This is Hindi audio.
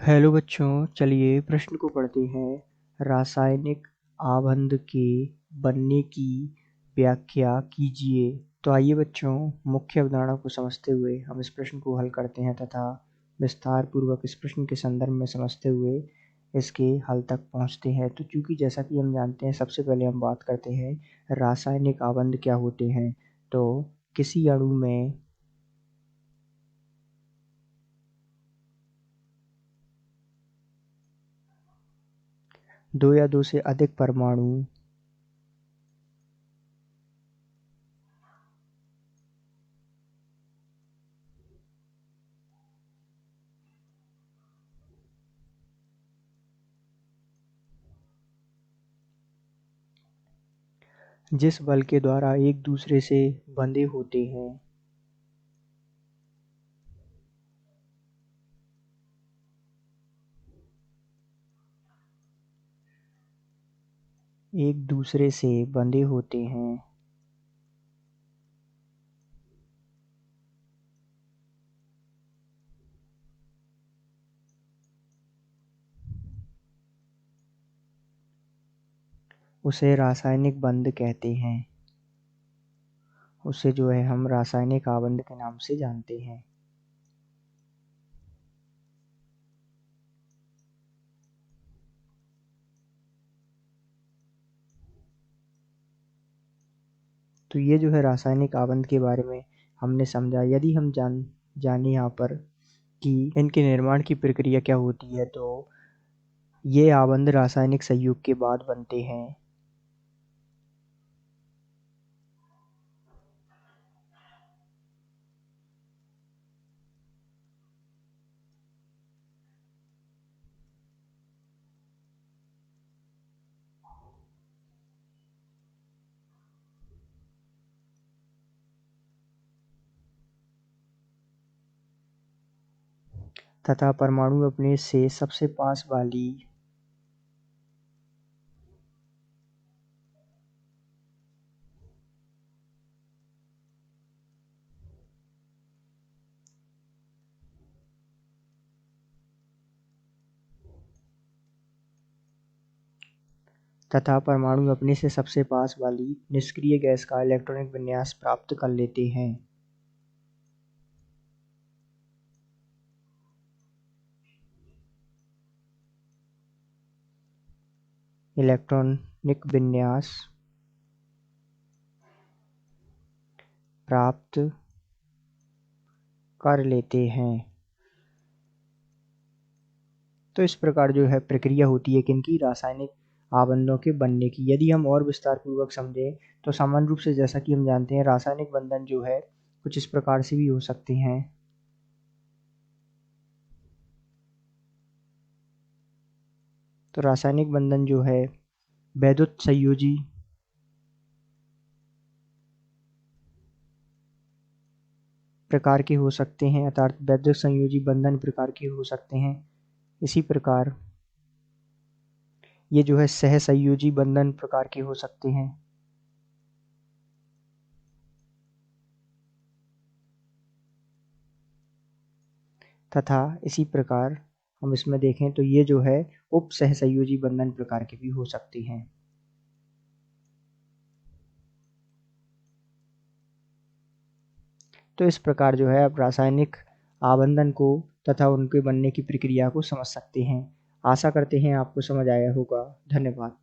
हेलो बच्चों, चलिए प्रश्न को पढ़ते हैं। रासायनिक आबंध के बनने की व्याख्या कीजिए। तो आइए बच्चों, मुख्य अवधारणा को समझते हुए हम इस प्रश्न को हल करते हैं तथा विस्तार पूर्वक इस प्रश्न के संदर्भ में समझते हुए इसके हल तक पहुंचते हैं। तो चूंकि जैसा कि हम जानते हैं, सबसे पहले हम बात करते हैं रासायनिक आबंध क्या होते हैं। तो किसी अणु में दो या दो से अधिक परमाणु जिस बल के द्वारा एक दूसरे से बंधे होते हैं, एक दूसरे से बंधे होते हैं, उसे रासायनिक बंध कहते हैं। उसे जो है हम रासायनिक आबंध के नाम से जानते हैं। तो ये जो है रासायनिक आबंध के बारे में हमने समझा। यदि हम जाने यहाँ पर कि इनके निर्माण की प्रक्रिया क्या होती है, तो ये आबंध रासायनिक संयोग के बाद बनते हैं। तथा परमाणु अपने से सबसे पास वाली अपने से सबसे पास वाली निष्क्रिय गैस का इलेक्ट्रॉनिक विन्यास प्राप्त कर लेते हैं। इलेक्ट्रॉनिक विन्यास प्राप्त कर लेते हैं। तो इस प्रकार जो है प्रक्रिया होती है किनकी, रासायनिक आबंधों के बनने की। यदि हम और विस्तार पूर्वक समझें तो सामान्य रूप से जैसा कि हम जानते हैं, रासायनिक बंधन जो है कुछ इस प्रकार से भी हो सकते हैं। तो रासायनिक बंधन जो है वैद्युत संयोजी प्रकार के हो सकते हैं, अर्थात वैद्युत संयोजी बंधन प्रकार के हो सकते हैं। इसी प्रकार ये जो है सहसंयोजी बंधन प्रकार के हो सकते हैं। तथा इसी प्रकार हम इसमें देखें तो ये जो है उप सहसंयोजी बंधन प्रकार के भी हो सकते हैं। तो इस प्रकार जो है आप रासायनिक आबंधन को तथा उनके बनने की प्रक्रिया को समझ सकते हैं। आशा करते हैं आपको समझ आया होगा। धन्यवाद।